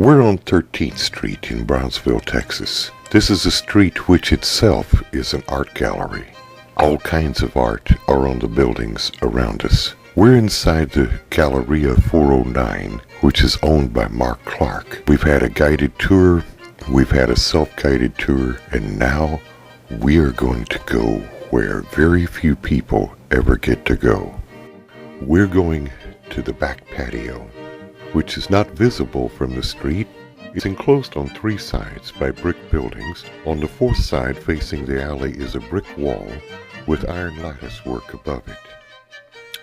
We're on 13th Street in Brownsville, Texas. This is a street which itself is an art gallery. All kinds of art are on the buildings around us. We're inside the Galaria 409, which is owned by Mark Clark. We've had a guided tour, we've had a self-guided tour, and now we are going to go where very few people ever get to go. We're going to the back patio, which is not visible from the street. It's enclosed on 3 sides by brick buildings. On the 4th side facing the alley is a brick wall with iron lattice work above it.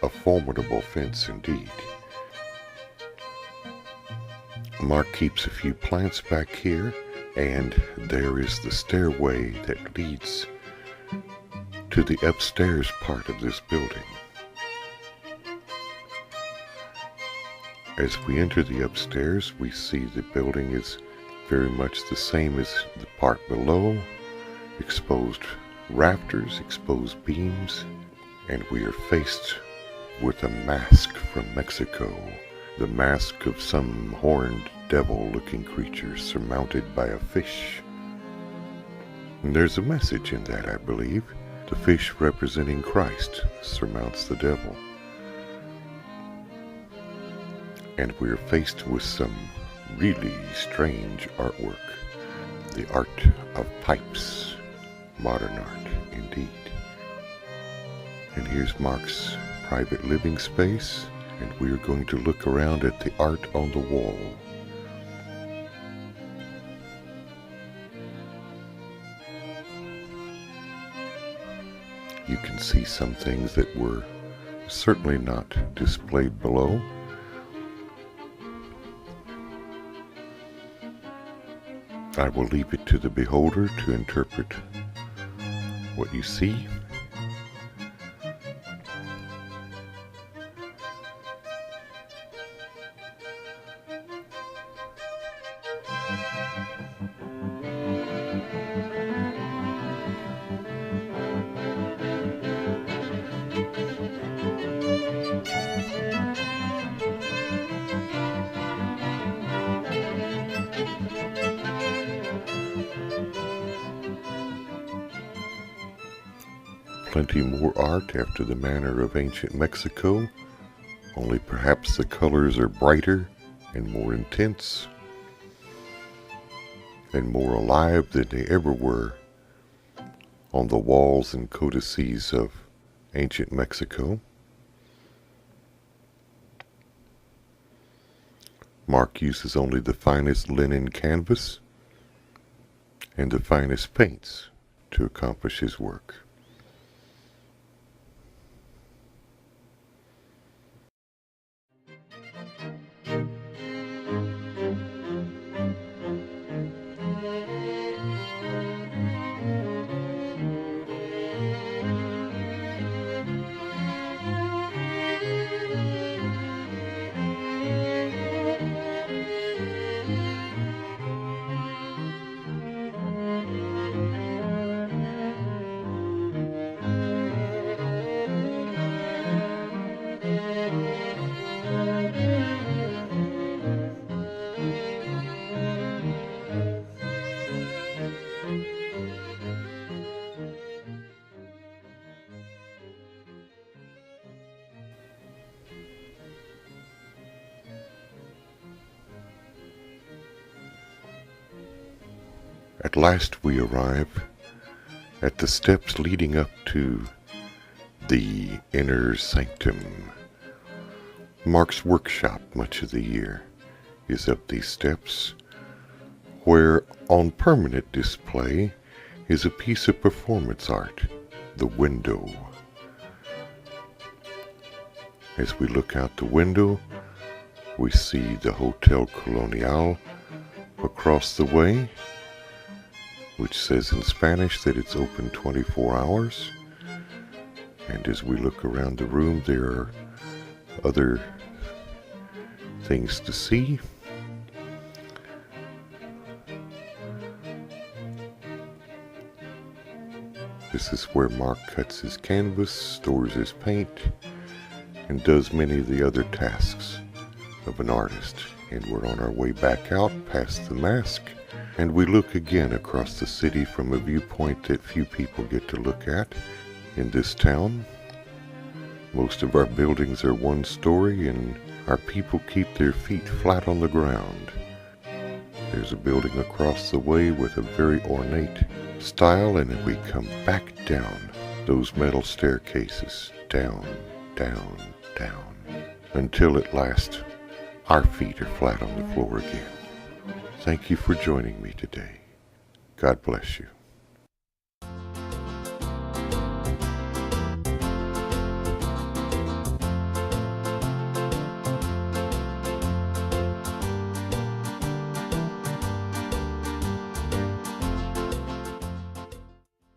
A formidable fence indeed. Mark keeps a few plants back here, and there is the stairway that leads to the upstairs part of this building. As we enter the upstairs, we see the building is very much the same as the part below. Exposed rafters, exposed beams, and we are faced with a mask from Mexico. The mask of some horned devil-looking creature surmounted by a fish. And there's a message in that, I believe. The fish representing Christ surmounts the devil. And we're faced with some really strange artwork. The art of pipes. Modern art, indeed. And here's Mark's private living space, and we're going to look around at the art on the wall. You can see some things that were certainly not displayed below. I will leave it to the beholder to interpret what you see. Plenty more art after the manner of ancient Mexico, only perhaps the colors are brighter and more intense and more alive than they ever were on the walls and codices of ancient Mexico. Mark uses only the finest linen canvas and the finest paints to accomplish his work. At last we arrive at the steps leading up to the inner sanctum. Mark's workshop, much of the year, is up these steps, where on permanent display is a piece of performance art, the window. As we look out the window, we see the Hotel Colonial across the way, which says in Spanish that it's open 24 hours. And as we look around the room, there are other things to see. This is where Mark cuts his canvas, stores his paint, and does many of the other tasks of an artist. and we're on our way back out past the mosque, and we look again across the city from a viewpoint that few people get to look at in this town. Most of our buildings are one story, and our people keep their feet flat on the ground. There's a building across the way with a very ornate style, and then we come back down those metal staircases, down, down, down, until at last our feet are flat on the floor again. Thank you for joining me today. God bless you.